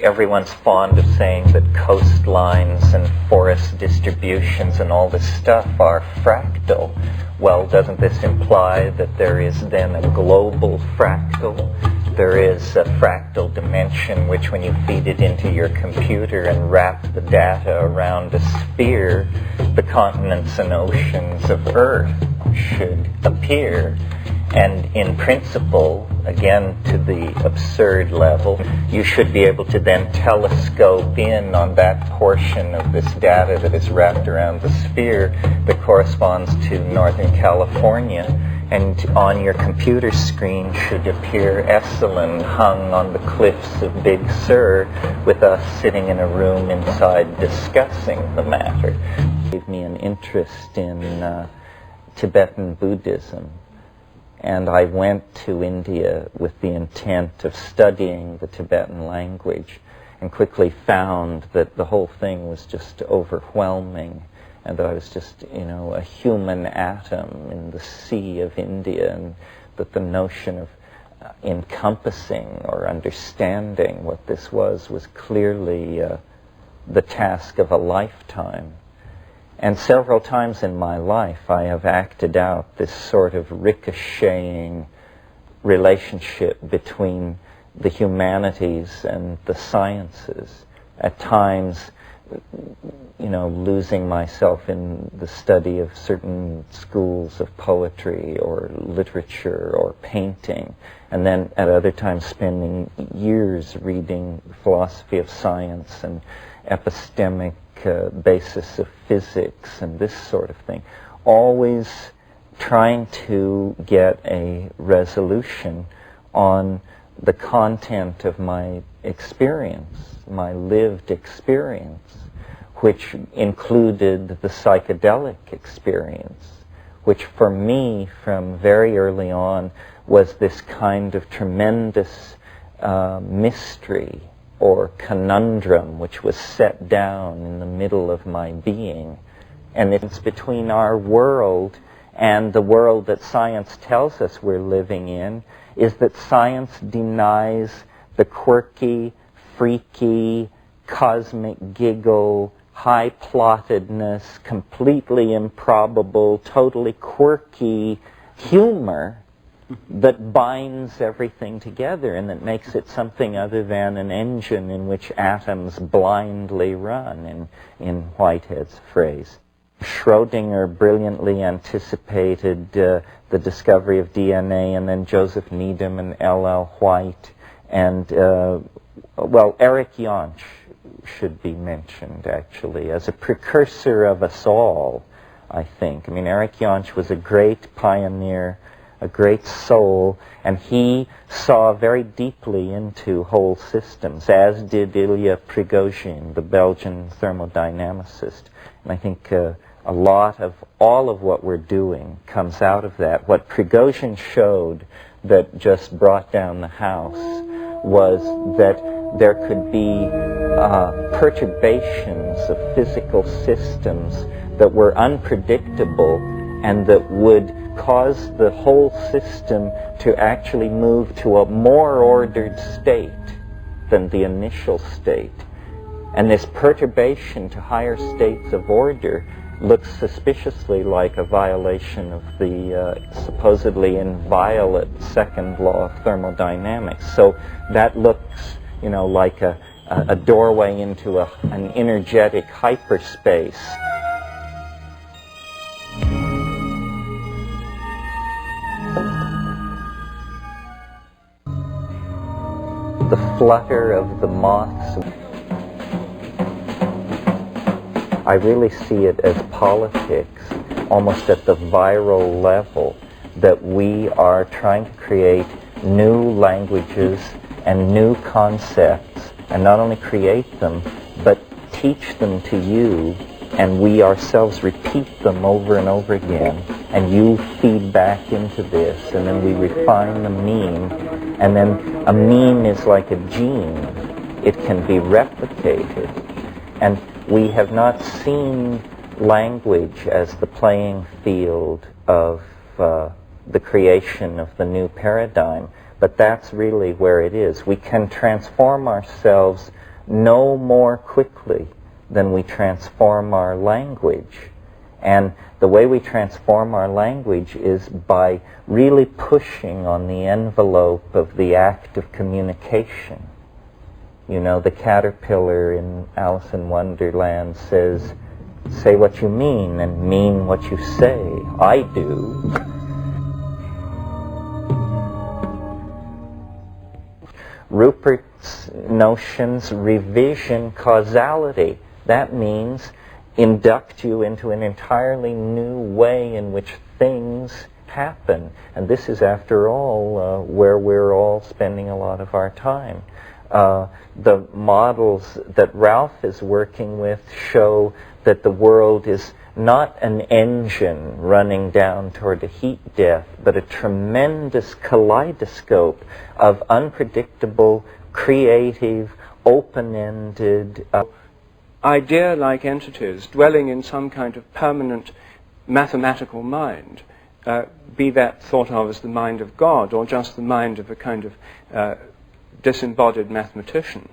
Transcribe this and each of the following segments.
everyone's fond of saying that coastlines and forest distributions and all this stuff are fractal. Well, doesn't this imply that there is then a global fractal? There is a fractal dimension which, when you feed it into your computer and wrap the data around a sphere, the continents and oceans of Earth should appear. And in principle, again to the absurd level, you should be able to then telescope in on that portion of this data that is wrapped around the sphere that corresponds to Northern California, and on your computer screen should appear Esalen hung on the cliffs of Big Sur with us sitting in a room inside discussing the matter. It gave me an interest in Tibetan Buddhism. And I went to India with the intent of studying the Tibetan language, and quickly found that the whole thing was just overwhelming, and that I was just, a human atom in the sea of India, and that the notion of encompassing or understanding what this was clearly the task of a lifetime. And several times in my life I have acted out this sort of ricocheting relationship between the humanities and the sciences. At times, losing myself in the study of certain schools of poetry or literature or painting, and then at other times spending years reading philosophy of science and epistemic basis of physics and this sort of thing, always trying to get a resolution on the content of my experience, my lived experience, which included the psychedelic experience, which for me from very early on was this kind of tremendous mystery or conundrum which was set down in the middle of my being. And it's between our world and the world that science tells us we're living in, is that science denies the quirky, freaky, cosmic giggle, high-plottedness, completely improbable, totally quirky humor that binds everything together and that makes it something other than an engine in which atoms blindly run, in Whitehead's phrase. Schrödinger brilliantly anticipated the discovery of DNA, and then Joseph Needham and L.L. White, and, Eric Jantsch should be mentioned, actually, as a precursor of us all, I think. I mean, Eric Jantsch was a great pioneer, a great soul, and he saw very deeply into whole systems, as did Ilya Prigozhin, the Belgian thermodynamicist. And I think a lot of all of what we're doing comes out of that. What Prigozhin showed that just brought down the house was that there could be perturbations of physical systems that were unpredictable and that would cause the whole system to actually move to a more ordered state than the initial state. And this perturbation to higher states of order looks suspiciously like a violation of the supposedly inviolate second law of thermodynamics. So that looks, like a doorway into an energetic hyperspace. The flutter of the moths. I really see it as politics, almost at the viral level, that we are trying to create new languages and new concepts, and not only create them, but teach them to you, and we ourselves repeat them over and over again, and you feed back into this, and then we refine the meme, and then a meme is like a gene. It can be replicated. And we have not seen language as the playing field of the creation of the new paradigm. but that's really where it is. We can transform ourselves no more quickly than we transform our language. And the way we transform our language is by really pushing on the envelope of the act of communication. You know, the caterpillar in Alice in Wonderland says, "Say what you mean and mean what you say." I do. Rupert's notions revision causality. That means induct you into an entirely new way in which things happen. And this is, after all, where we're all spending a lot of our time. The models that Ralph is working with show that the world is not an engine running down toward a heat death, but a tremendous kaleidoscope of unpredictable, creative, open-ended idea-like entities dwelling in some kind of permanent mathematical mind, be that thought of as the mind of God or just the mind of a kind of disembodied mathematician.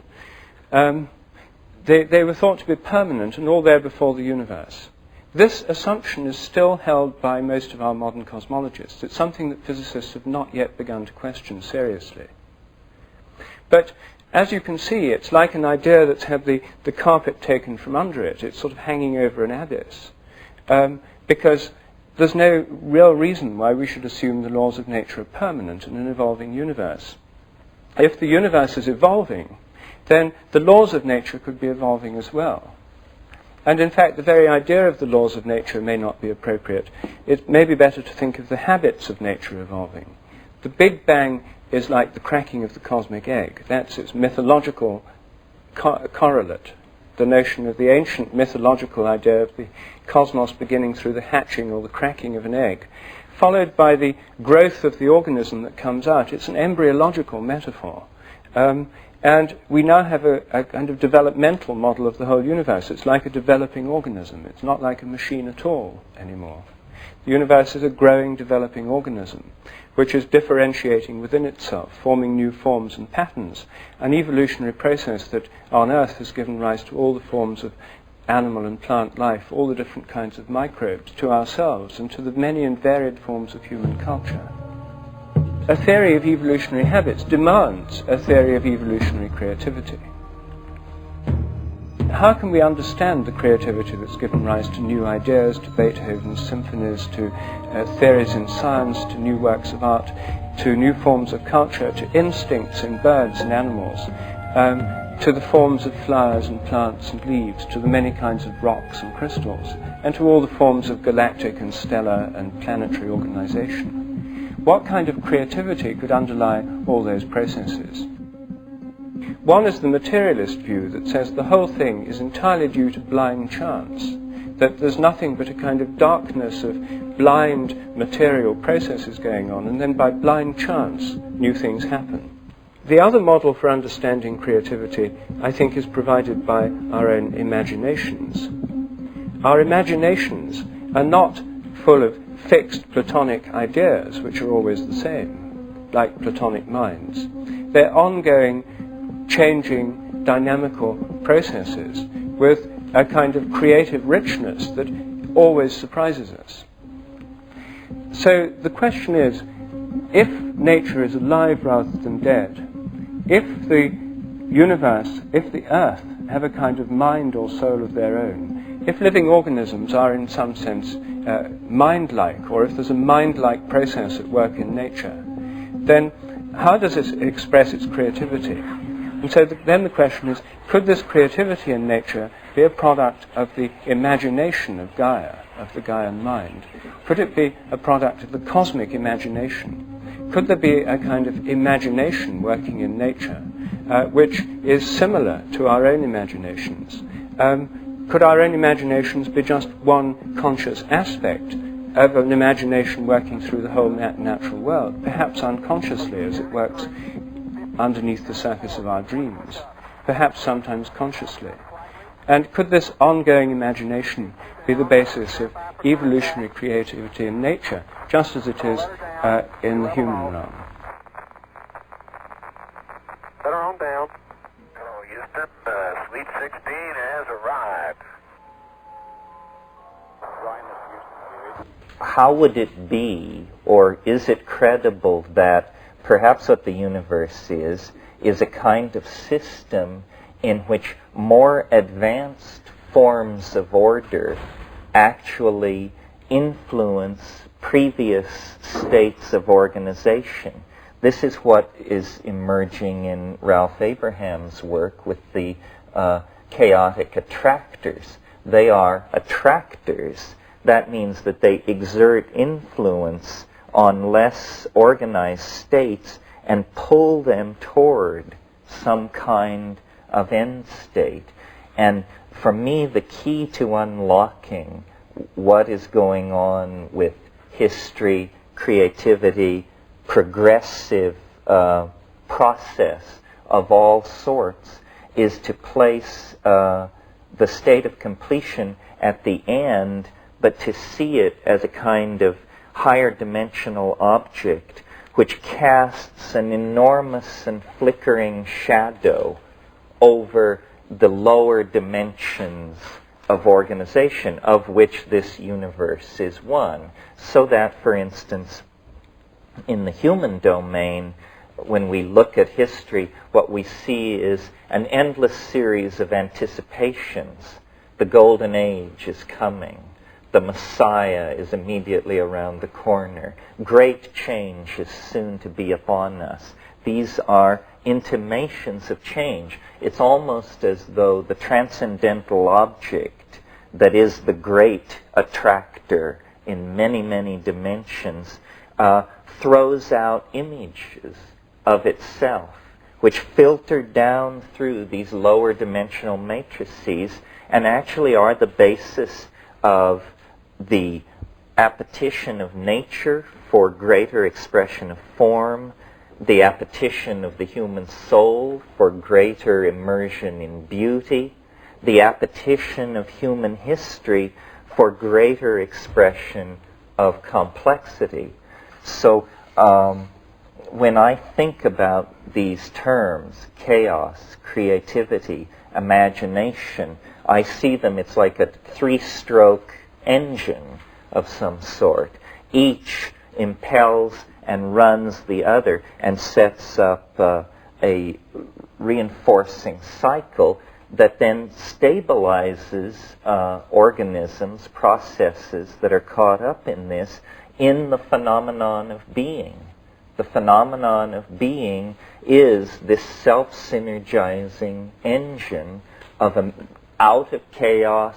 They were thought to be permanent and all there before the universe. This assumption is still held by most of our modern cosmologists. It's something that physicists have not yet begun to question seriously. But as you can see, it's like an idea that's had the carpet taken from under it. It's sort of hanging over an abyss. Because there's no real reason why we should assume the laws of nature are permanent in an evolving universe. If the universe is evolving, then the laws of nature could be evolving as well. And in fact, the very idea of the laws of nature may not be appropriate. It may be better to think of the habits of nature evolving. The Big Bang is like the cracking of the cosmic egg. That's its mythological correlate, the notion of the ancient mythological idea of the cosmos beginning through the hatching or the cracking of an egg, followed by the growth of the organism that comes out. It's an embryological metaphor. And we now have a kind of developmental model of the whole universe. It's like a developing organism. It's not like a machine at all anymore. The universe is a growing, developing organism, which is differentiating within itself, forming new forms and patterns, an evolutionary process that on Earth has given rise to all the forms of animal and plant life, all the different kinds of microbes, to ourselves, and to the many and varied forms of human culture. A theory of evolutionary habits demands a theory of evolutionary creativity. How can we understand the creativity that's given rise to new ideas, to Beethoven's symphonies, to theories in science, to new works of art, to new forms of culture, to instincts in birds and animals, to the forms of flowers and plants and leaves, to the many kinds of rocks and crystals, and to all the forms of galactic and stellar and planetary organization? What kind of creativity could underlie all those processes? One is the materialist view that says the whole thing is entirely due to blind chance, that there's nothing but a kind of darkness of blind material processes going on, and then by blind chance new things happen. The other model for understanding creativity, I think, is provided by our own imaginations. Our imaginations are not full of fixed Platonic ideas, which are always the same, like Platonic minds. They're ongoing, changing, dynamical processes with a kind of creative richness that always surprises us. So the question is, if nature is alive rather than dead, if the universe, if the earth have a kind of mind or soul of their own, if living organisms are in some sense mind-like, or if there's a mind-like process at work in nature, then how does it express its creativity? And so then the question is, could this creativity in nature be a product of the imagination of Gaia, of the Gaian mind? Could it be a product of the cosmic imagination? Could there be a kind of imagination working in nature which is similar to our own imaginations? Could our own imaginations be just one conscious aspect of an imagination working through the whole natural world, perhaps unconsciously as it works underneath the surface of our dreams, perhaps sometimes consciously? And could this ongoing imagination be the basis of evolutionary creativity in nature, just as it is in the human realm? Suite 16 has arrived. How would it be, or is it credible that perhaps what the universe is a kind of system in which more advanced forms of order actually influence previous states of organization? This is what is emerging in Ralph Abraham's work with the chaotic attractors. They are attractors. That means that they exert influence on less organized states and pull them toward some kind of end state. And for me, the key to unlocking what is going on with history, creativity, progressive process of all sorts is to place the state of completion at the end, but to see it as a kind of higher dimensional object which casts an enormous and flickering shadow over the lower dimensions of organization, of which this universe is one. So that, for instance, in the human domain, when we look at history, what we see is an endless series of anticipations. The golden age is coming. The Messiah is immediately around the corner. Great change is soon to be upon us. These are intimations of change. It's almost as though the transcendental object that is the great attractor in many, many dimensions throws out images of itself, which filter down through these lower dimensional matrices and actually are the basis of the appetition of nature for greater expression of form, the appetition of the human soul for greater immersion in beauty, the appetition of human history for greater expression of complexity. So when I think about these terms, chaos, creativity, imagination, I see them, it's like a three-stroke engine of some sort. Each impels and runs the other and sets up a reinforcing cycle that then stabilizes organisms, processes that are caught up in this, in the phenomenon of being. The phenomenon of being is this self-synergizing engine of out of chaos,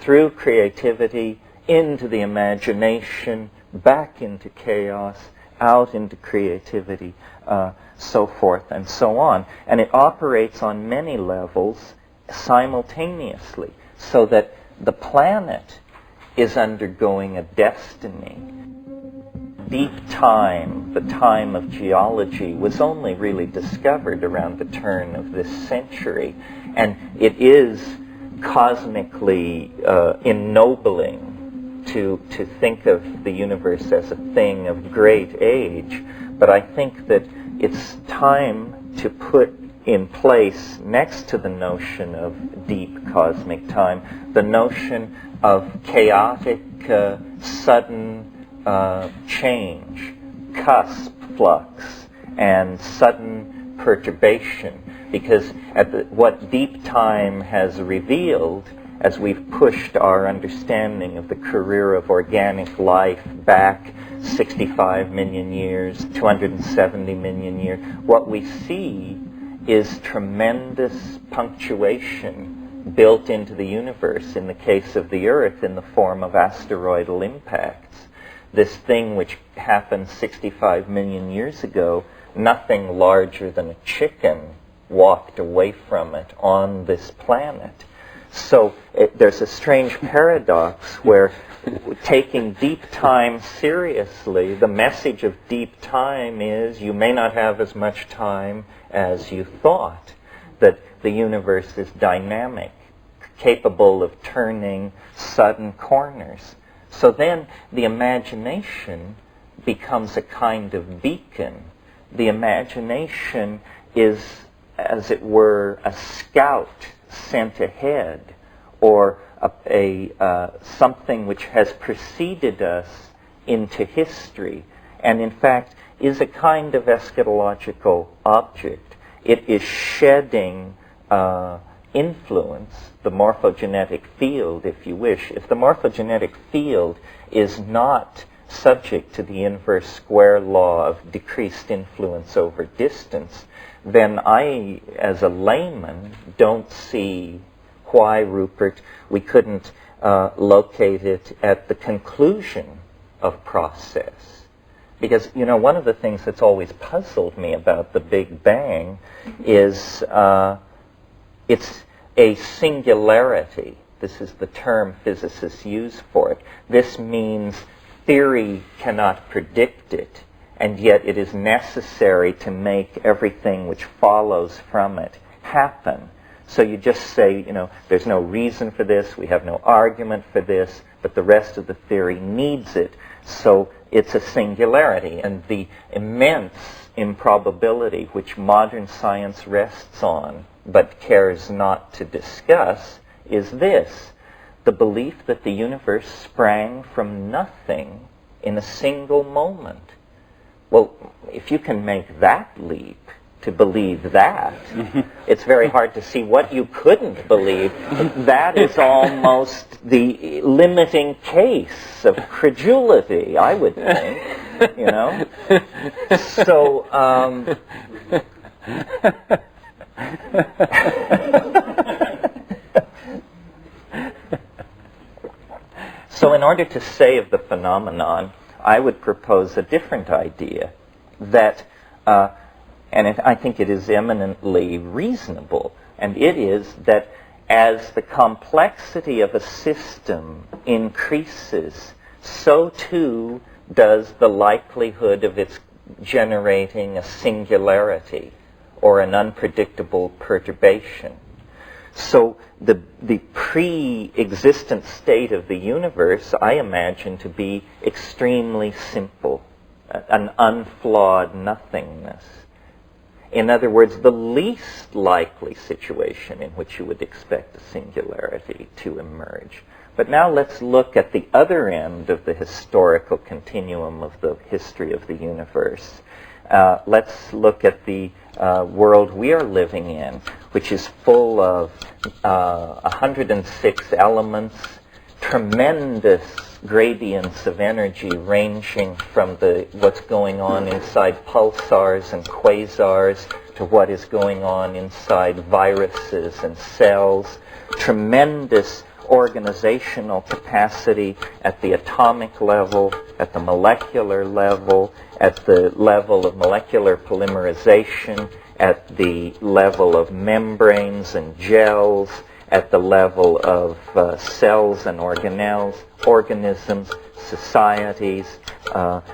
through creativity, into the imagination, back into chaos, out into creativity, so forth and so on. And it operates on many levels simultaneously, so that the planet is undergoing a destiny. Deep time, the time of geology, was only really discovered around the turn of this century, and it is cosmically ennobling to think of the universe as a thing of great age. But I think that it's time to put in place, next to the notion of deep cosmic time, the notion of chaotic, sudden change, cusp flux, and sudden perturbation. Because what deep time has revealed, as we've pushed our understanding of the career of organic life back 65 million years, 270 million years, what we see is tremendous punctuation built into the universe, in the case of the Earth, in the form of asteroidal impacts. This thing which happened 65 million years ago, nothing larger than a chicken walked away from it on this planet. So there's a strange paradox where, taking deep time seriously, the message of deep time is you may not have as much time as you thought, that the universe is dynamic, capable of turning sudden corners. So then the imagination becomes a kind of beacon. The imagination is as it were, a scout sent ahead, or something which has preceded us into history, and in fact is a kind of eschatological object. It is shedding influence, the morphogenetic field, if you wish. If the morphogenetic field is not subject to the inverse square law of decreased influence over distance, then I, as a layman, don't see why, Rupert, we couldn't locate it at the conclusion of process. Because, you know, one of the things that's always puzzled me about the Big Bang is it's a singularity. This is the term physicists use for it. This means theory cannot predict it, and yet it is necessary to make everything which follows from it happen. So you just say, you know, there's no reason for this, we have no argument for this, but the rest of the theory needs it. So it's a singularity, and the immense improbability which modern science rests on but cares not to discuss is this: the belief that the universe sprang from nothing in a single moment. Well, if you can make that leap to believe that, it's very hard to see what you couldn't believe. That is almost the limiting case of credulity, I would think, you know. So, so in order to say of the phenomenon, I would propose a different idea, that I think it is eminently reasonable, and it is that as the complexity of a system increases, so too does the likelihood of its generating a singularity or an unpredictable perturbation. So the pre-existent state of the universe I imagine to be extremely simple, an unflawed nothingness. In other words, the least likely situation in which you would expect a singularity to emerge. But now let's look at the other end of the historical continuum of the history of the universe. Let's look at the world we are living in, which is full of 106 elements, tremendous gradients of energy ranging from what's going on inside pulsars and quasars to what is going on inside viruses and cells, tremendous organizational capacity at the atomic level, at the molecular level, at the level of molecular polymerization, at the level of membranes and gels, at the level of cells and organelles, organisms, societies,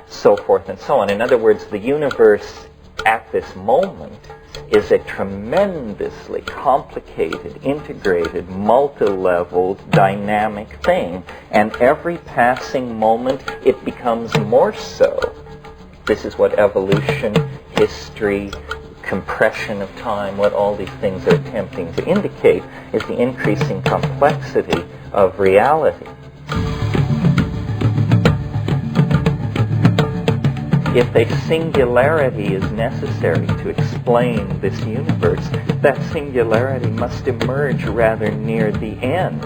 so forth and so on. In other words, the universe at this moment is a tremendously complicated, integrated, multi-leveled, dynamic thing. And every passing moment, it becomes more so. This is what evolution, history, compression of time, what all these things are attempting to indicate, is the increasing complexity of reality. If a singularity is necessary to explain this universe, that singularity must emerge rather near the end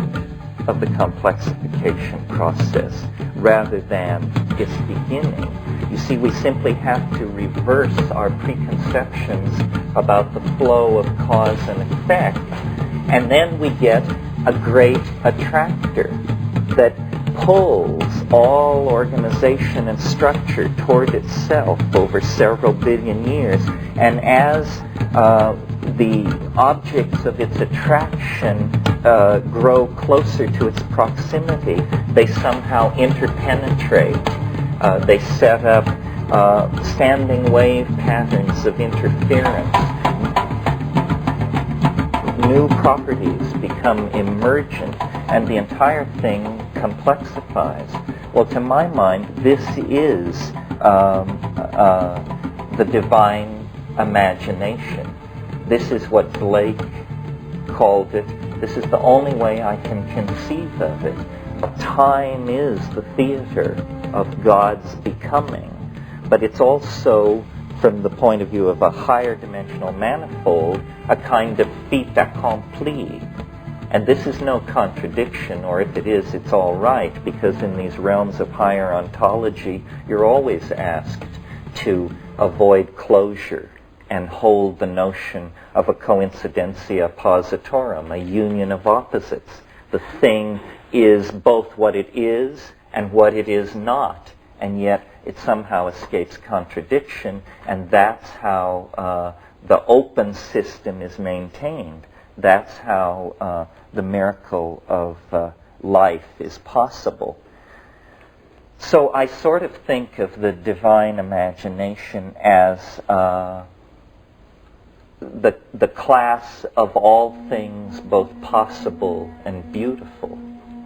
of the complexification process rather than its beginning. You see, we simply have to reverse our preconceptions about the flow of cause and effect, and then we get a great attractor that pulls all organization and structure toward itself over several billion years. And as the objects of its attraction grow closer to its proximity, they somehow interpenetrate. They set up standing wave patterns of interference. New properties become emergent, and the entire thing complexifies. Well, to my mind, this is the divine imagination. This is what Blake called it. This is the only way I can conceive of it. Time is the theater of God's becoming, but it's also, from the point of view of a higher dimensional manifold, a kind of fait accompli. And this is no contradiction, or if it is, it's all right, because in these realms of higher ontology, you're always asked to avoid closure and hold the notion of a coincidentia positorum, a union of opposites. The thing is both what it is and what it is not, and yet it somehow escapes contradiction, and that's how the open system is maintained. That's how the miracle of life is possible. So I sort of think of the divine imagination as the class of all things both possible and beautiful.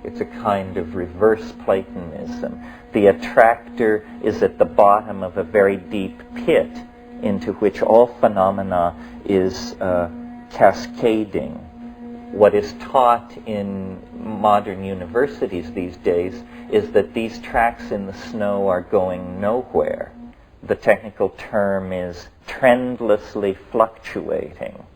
It's a kind of reverse Platonism. The attractor is at the bottom of a very deep pit into which all phenomena is cascading. What is taught in modern universities these days is that these tracks in the snow are going nowhere. The technical term is trendlessly fluctuating.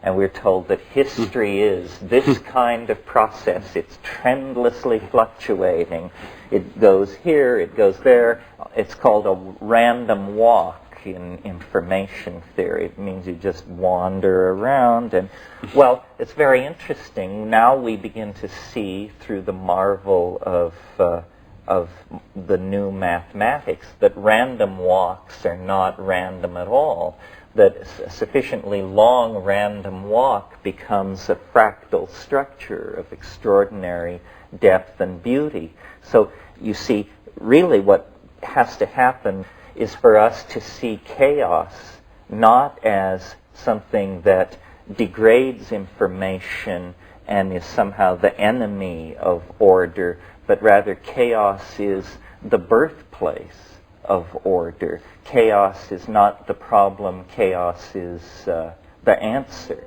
And we're told that history is this kind of process. It's trendlessly fluctuating. It goes here, it goes there. It's called a random walk in information theory. It means you just wander around. And, well, it's very interesting. Now we begin to see through the marvel of the new mathematics that random walks are not random at all. That a sufficiently long random walk becomes a fractal structure of extraordinary depth and beauty. So you see, really what has to happen is for us to see chaos not as something that degrades information and is somehow the enemy of order, but rather chaos is the birthplace of order. Chaos is not the problem, chaos is the answer.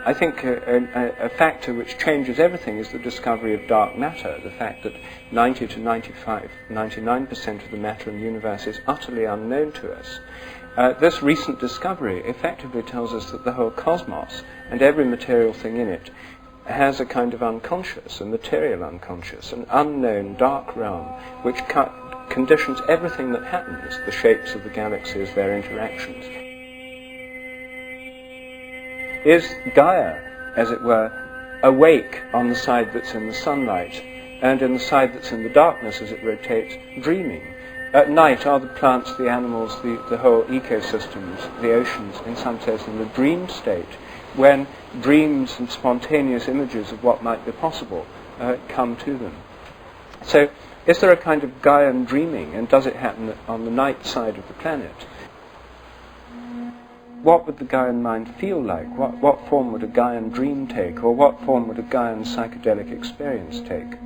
I think a factor which changes everything is the discovery of dark matter, the fact that 90 to 99% of the matter in the universe is utterly unknown to us. This recent discovery effectively tells us that the whole cosmos and every material thing in it has a kind of unconscious, a material unconscious, an unknown dark realm which conditions everything that happens, the shapes of the galaxies, their interactions. Is Gaia, as it were, awake on the side that's in the sunlight, and in the side that's in the darkness as it rotates, dreaming? At night, are the plants, the animals, the whole ecosystems, the oceans, in some sense, in the dream state, when dreams and spontaneous images of what might be possible come to them? So, is there a kind of Gaian dreaming, and does it happen on the night side of the planet? What would the Gaian mind feel like? What form would a Gaian dream take, or what form would a Gaian psychedelic experience take?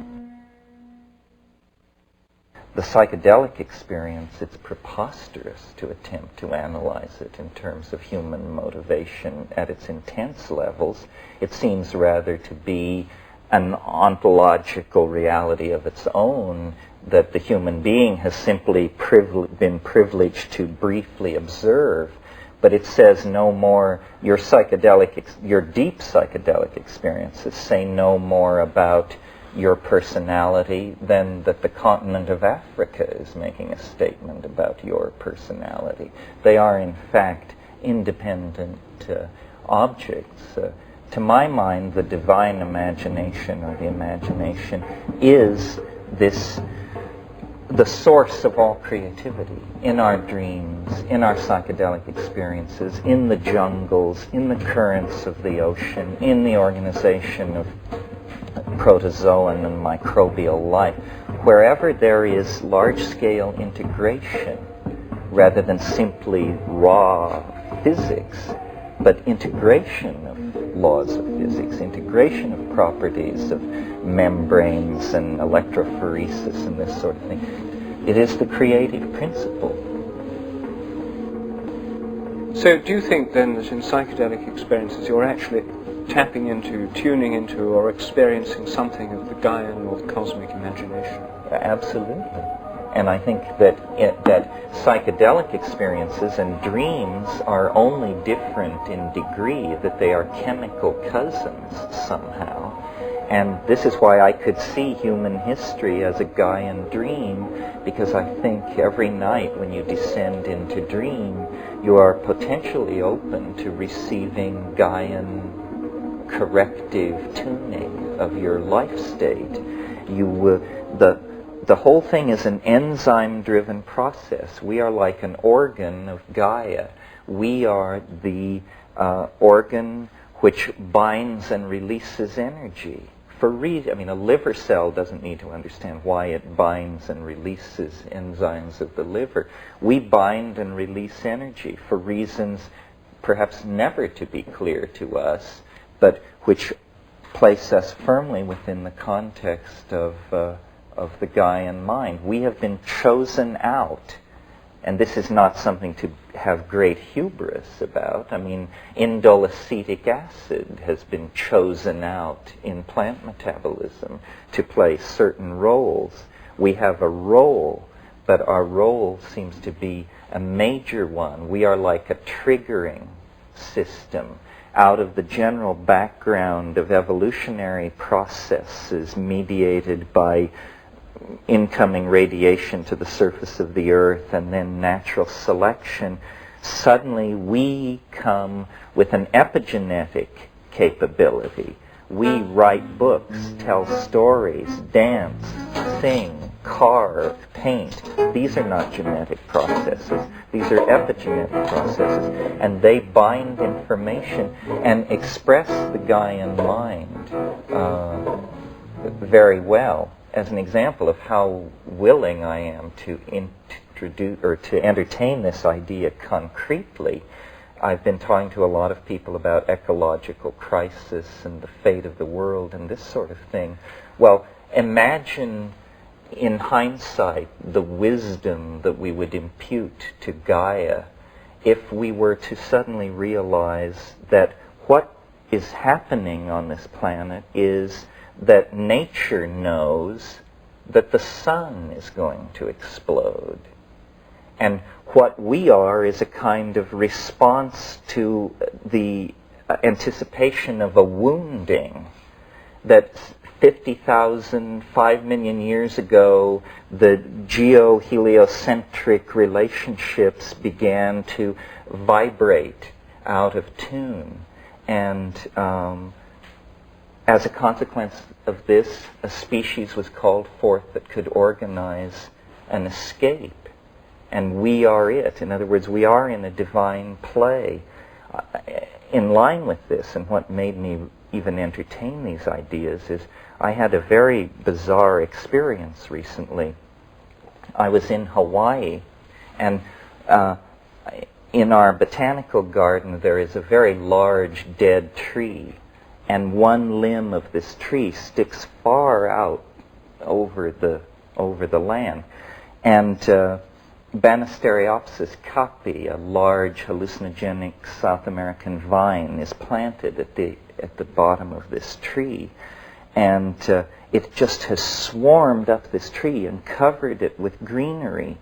The psychedelic experience, it's preposterous to attempt to analyze it in terms of human motivation at its intense levels. It seems rather to be an ontological reality of its own that the human being has simply been privileged to briefly observe. But it says no more, your deep psychedelic experiences say no more about your personality than that the continent of Africa is making a statement about your personality. They are, in fact, independent objects. To my mind, the divine imagination, or the imagination, is the source of all creativity in our dreams, in our psychedelic experiences, in the jungles, in the currents of the ocean, in the organization of protozoan and microbial life. Wherever there is large-scale integration, rather than simply raw physics, but integration of laws of physics, integration of properties of membranes and electrophoresis and this sort of thing. It is the creative principle. So do you think then that in psychedelic experiences you're actually tapping into, tuning into, or experiencing something of the Gaian or the cosmic imagination? Absolutely. And I think that that psychedelic experiences and dreams are only different in degree, that they are chemical cousins somehow. And this is why I could see human history as a Gaian dream, because I think every night when you descend into dream, you are potentially open to receiving Gaian corrective tuning of your life state. The whole thing is an enzyme-driven process. We are like an organ of Gaia. We are the organ which binds and releases energy. A liver cell doesn't need to understand why it binds and releases enzymes of the liver. We bind and release energy for reasons perhaps never to be clear to us, but which place us firmly within the context of the Gaian mind. We have been chosen out, and this is not something to have great hubris about. I mean, indole acetic acid has been chosen out in plant metabolism to play certain roles. We have a role, but our role seems to be a major one. We are like a triggering system out of the general background of evolutionary processes mediated by incoming radiation to the surface of the earth and then natural selection. Suddenly we come with an epigenetic capability. We write books, tell stories, dance, sing, carve, paint. These are not genetic processes. These are epigenetic processes. And they bind information and express the Gaian mind very well. As an example of how willing I am to introduce or to entertain this idea concretely, I've been talking to a lot of people about ecological crisis and the fate of the world and this sort of thing. Well, imagine in hindsight the wisdom that we would impute to Gaia if we were to suddenly realize that what is happening on this planet is that nature knows that the sun is going to explode. And what we are is a kind of response to the anticipation of a wounding. That 50,000, 5 million years ago, the geo-heliocentric relationships began to vibrate out of tune. And as a consequence of this, a species was called forth that could organize an escape. And we are it. In other words, we are in a divine play. In line with this, and what made me even entertain these ideas, is I had a very bizarre experience recently. I was in Hawaii, and in our botanical garden there is a very large dead tree. And one limb of this tree sticks far out over the land. And Banisteriopsis caapi, a large hallucinogenic South American vine, is planted at the bottom of this tree. And it just has swarmed up this tree and covered it with greenery.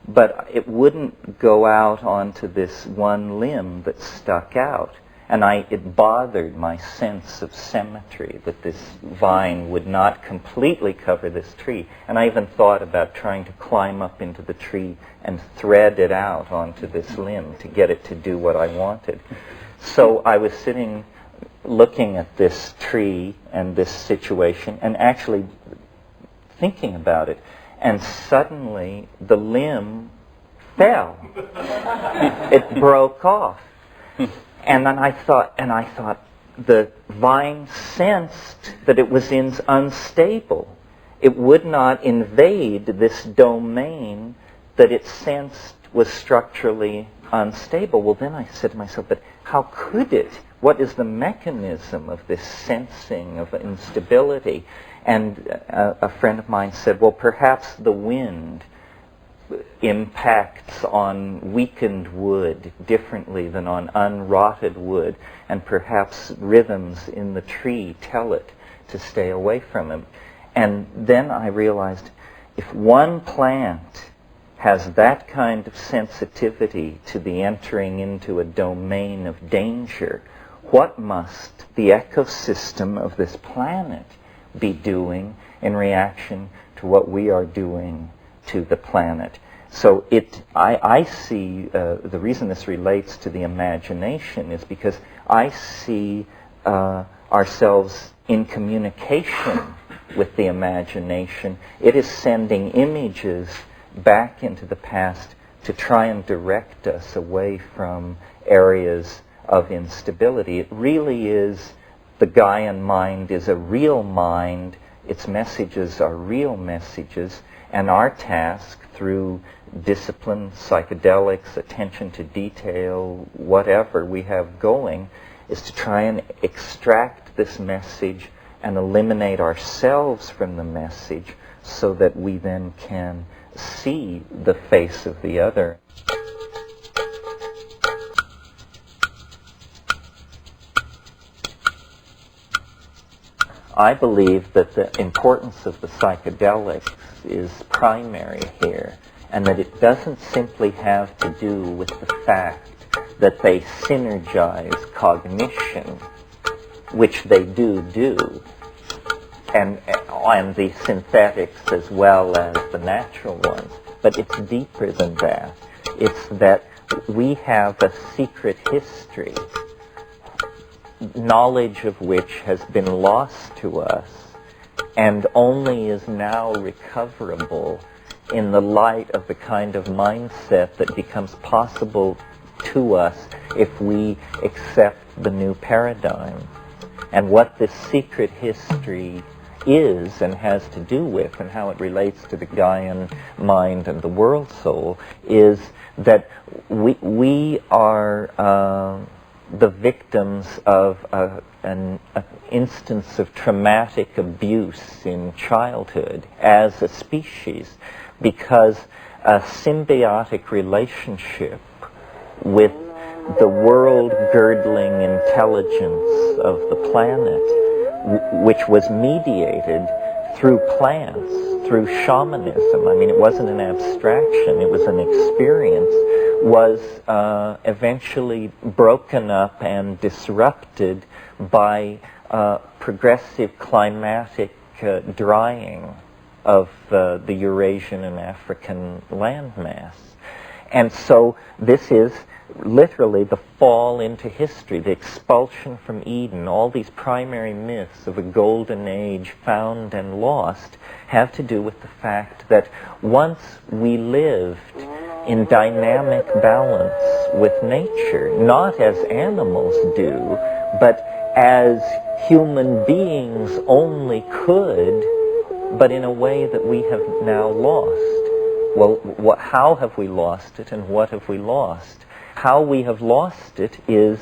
But it wouldn't go out onto this one limb that stuck out. And it bothered my sense of symmetry that this vine would not completely cover this tree. And I even thought about trying to climb up into the tree and thread it out onto this limb to get it to do what I wanted. So I was sitting looking at this tree and this situation and actually thinking about it. And suddenly the limb fell. It broke off. And then I thought, the vine sensed that it was unstable. It would not invade this domain that it sensed was structurally unstable. Well, then I said to myself, but how could it? What is the mechanism of this sensing of instability? And a friend of mine said, well, perhaps the wind impacts on weakened wood differently than on unrotted wood, and perhaps rhythms in the tree tell it to stay away from him. And then I realized, if one plant has that kind of sensitivity to the entering into a domain of danger, what must the ecosystem of this planet be doing in reaction to what we are doing to the planet? So I see, the reason this relates to the imagination is because I see ourselves in communication with the imagination. It is sending images back into the past to try and direct us away from areas of instability. It really is, the Gaian mind is a real mind, its messages are real messages, and our task through discipline, psychedelics, attention to detail, whatever we have going, is to try and extract this message and eliminate ourselves from the message so that we then can see the face of the other. I believe that the importance of the psychedelics is primary here, and that it doesn't simply have to do with the fact that they synergize cognition, which they do, and the synthetics as well as the natural ones. But it's deeper than that. It's that we have a secret history, knowledge of which has been lost to us and only is now recoverable in the light of the kind of mindset that becomes possible to us if we accept the new paradigm. And what this secret history is and has to do with, and how it relates to the Gaian mind and the world soul, is that we are the victims of an instance of traumatic abuse in childhood as a species, because a symbiotic relationship with the world-girdling intelligence of the planet, which was mediated through plants, through shamanism. I mean, it wasn't an abstraction, it was an experience, was eventually broken up and disrupted by progressive climatic drying of the Eurasian and African landmass. And so this is literally the fall into history, the expulsion from Eden. All these primary myths of a golden age found and lost have to do with the fact that once we lived in dynamic balance with nature, not as animals do, but as human beings only could, but in a way that we have now lost. Well, how have we lost it, and what have we lost? How we have lost it is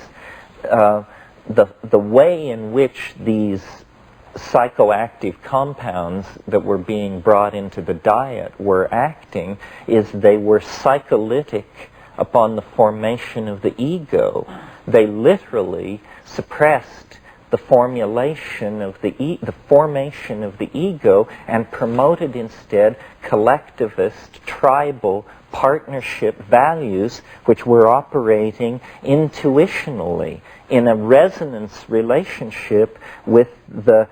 the way in which these psychoactive compounds that were being brought into the diet were acting, is they were psycholytic upon the formation of the ego. They literally suppressed the formulation of the formation of the ego and promoted instead collectivist, tribal, partnership values which were operating intuitionally in a resonance relationship with the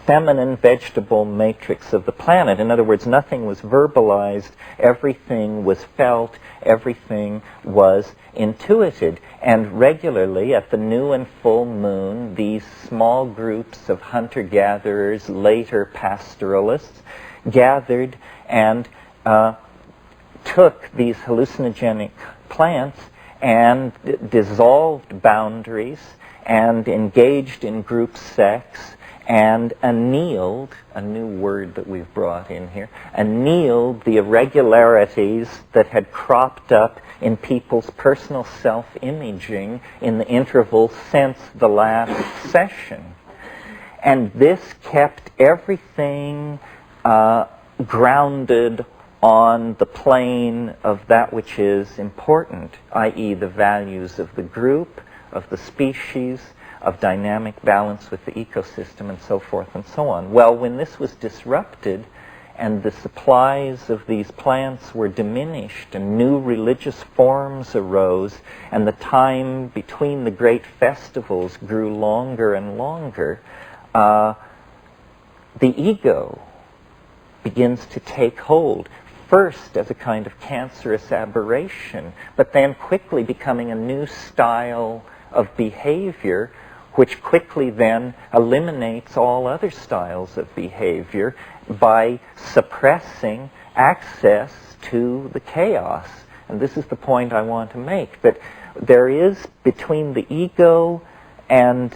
feminine vegetable matrix of the planet. In other words, nothing was verbalized, everything was felt, everything was intuited. And regularly at the new and full moon, these small groups of hunter-gatherers, later pastoralists, gathered and took these hallucinogenic plants and dissolved boundaries and engaged in group sex and annealed, a new word that we've brought in here, annealed the irregularities that had cropped up in people's personal self-imaging in the interval since the last session. And this kept everything grounded on the plane of that which is important, i.e. the values of the group, of the species, of dynamic balance with the ecosystem, and so forth and so on. Well, when this was disrupted and the supplies of these plants were diminished and new religious forms arose and the time between the great festivals grew longer and longer, the ego begins to take hold, first as a kind of cancerous aberration, but then quickly becoming a new style of behavior, which quickly then eliminates all other styles of behavior by suppressing access to the chaos. And this is the point I want to make, that there is between the ego and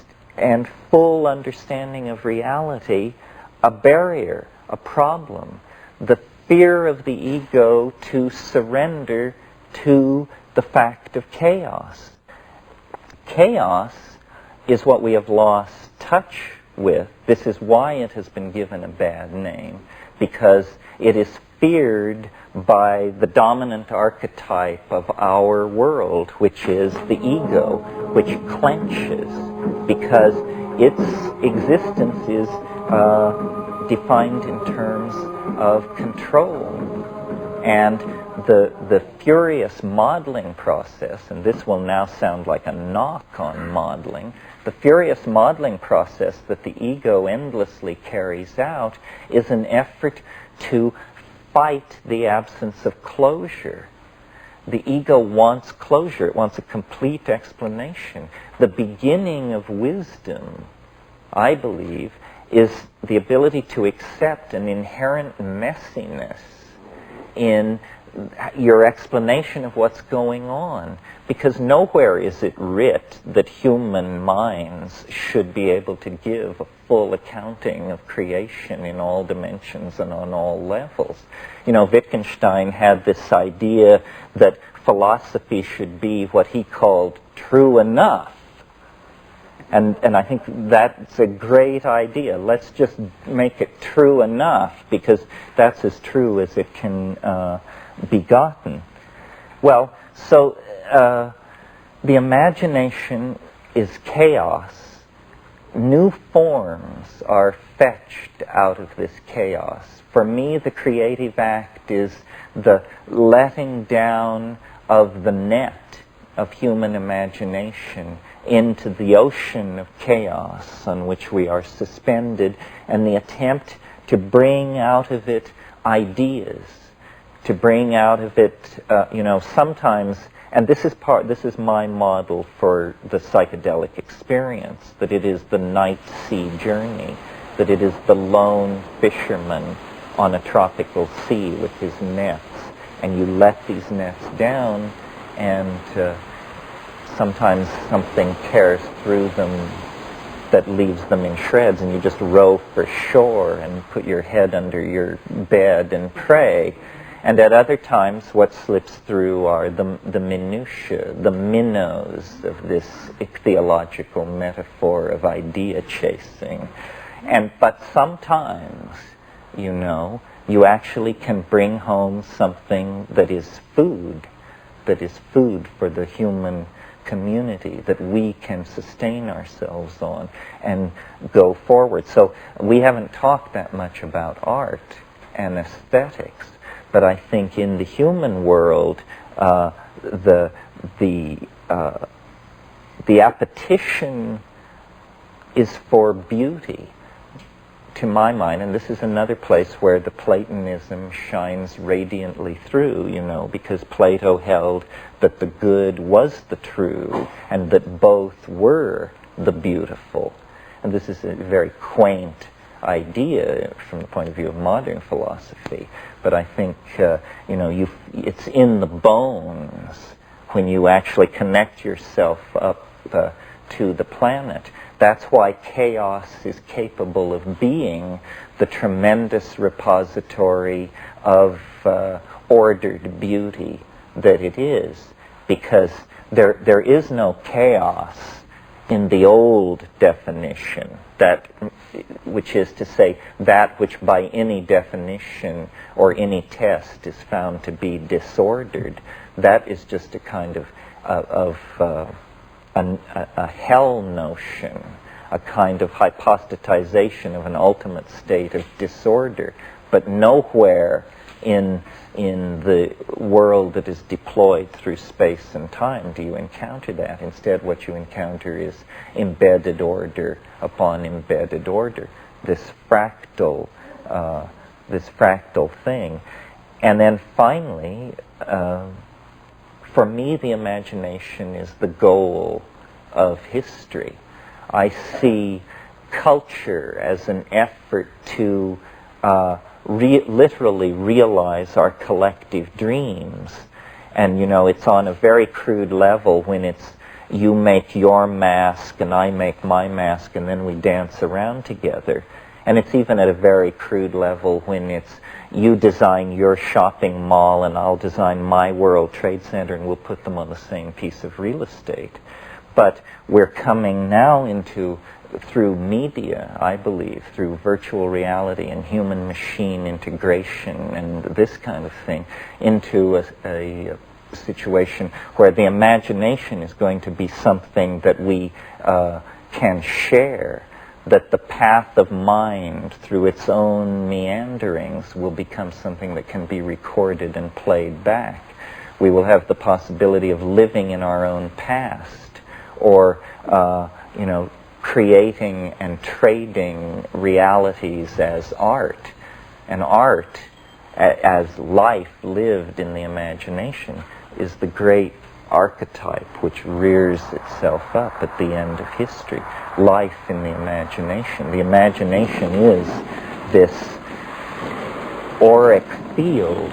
full understanding of reality a barrier, a problem, the fear of the ego to surrender to the fact of chaos. Chaos is what we have lost touch with. This is why it has been given a bad name, because it is feared by the dominant archetype of our world, which is the ego, which clenches, because its existence is defined in terms of control. And the furious modeling process, and this will now sound like a knock on modeling, the furious modeling process that the ego endlessly carries out is an effort to fight the absence of closure. The ego wants closure. It wants a complete explanation. The beginning of wisdom, I believe, is the ability to accept an inherent messiness in your explanation of what's going on, because nowhere is it writ that human minds should be able to give a full accounting of creation in all dimensions and on all levels. You know, Wittgenstein had this idea that philosophy should be what he called true enough. And I think that's a great idea. Let's just make it true enough, because that's as true as it can be gotten. Well, so the imagination is chaos. New forms are fetched out of this chaos. For me, the creative act is the letting down of the net of human imagination into the ocean of chaos on which we are suspended, and the attempt to bring out of it ideas, to bring out of it, sometimes, and this is my model for the psychedelic experience, that it is the night sea journey, that it is the lone fisherman on a tropical sea with his nets, and you let these nets down, and sometimes something tears through them that leaves them in shreds, and you just row for shore and put your head under your bed and pray. And at other times, what slips through are the minutiae, the minnows of this ichthyological metaphor of idea chasing. But sometimes, you actually can bring home something that is food for the human community, that we can sustain ourselves on and go forward. So we haven't talked that much about art and aesthetics, but I think in the human world, the appetition is for beauty, to my mind, and this is another place where the Platonism shines radiantly through, because Plato held that the good was the true and that both were the beautiful. And this is a very quaint idea from the point of view of modern philosophy, but I think, it's in the bones when you actually connect yourself up to the planet. That's why chaos is capable of being the tremendous repository of ordered beauty that it is, because there is no chaos in the old definition, that, which is to say, that which by any definition or any test is found to be disordered, that is just a kind of a hell notion, a kind of hypostatization of an ultimate state of disorder. But nowhere in the world that is deployed through space and time do you encounter that. Instead, what you encounter is embedded order upon embedded order, this fractal thing. And then finally, for me, the imagination is the goal of history. I see culture as an effort to literally realize our collective dreams. And, it's on a very crude level when it's you make your mask and I make my mask and then we dance around together. And it's even at a very crude level when it's you design your shopping mall and I'll design my World Trade Center and we'll put them on the same piece of real estate. But we're coming now into, through media, I believe, through virtual reality and human-machine integration and this kind of thing, into a situation where the imagination is going to be something that we can share, that the path of mind through its own meanderings will become something that can be recorded and played back. We will have the possibility of living in our own past, or creating and trading realities as art. And art, as life lived in the imagination, is the great archetype which rears itself up at the end of history. Life in the imagination. The imagination is this auric field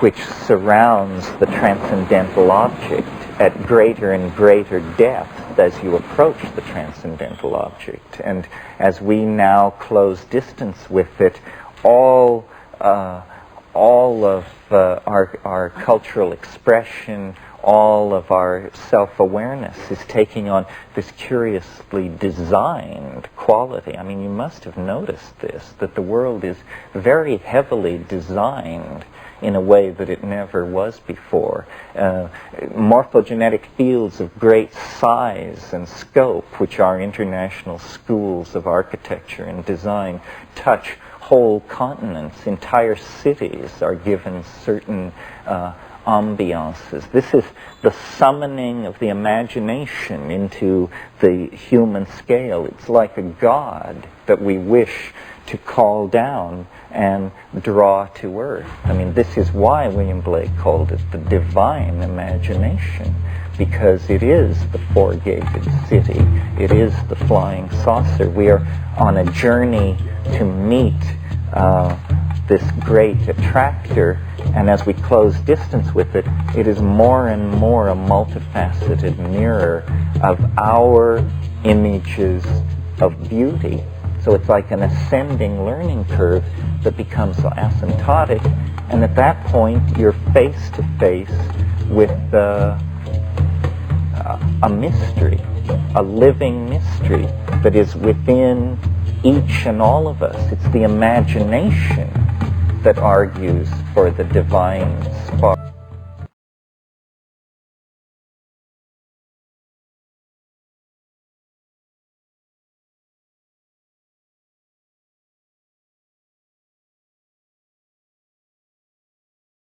which surrounds the transcendental object at greater and greater depth as you approach the transcendental object. And as we now close distance with it, all of our cultural expression, all of our self-awareness is taking on this curiously designed quality. I mean, you must have noticed this, that the world is very heavily designed in a way that it never was before. Morphogenetic fields of great size and scope, which are international schools of architecture and design, touch whole continents. Entire cities are given certain ambiances. This is the summoning of the imagination into the human scale. It's like a god that we wish to call down and draw to earth. I mean, this is why William Blake called it the divine imagination, because it is the four-gated city. It is the flying saucer. We are on a journey to meet this great attractor, and as we close distance with it, it is more and more a multifaceted mirror of our images of beauty. So it's like an ascending learning curve that becomes asymptotic, and at that point you're face to face with a mystery, a living mystery that is within each and all of us. It's the imagination that argues for the divine spark.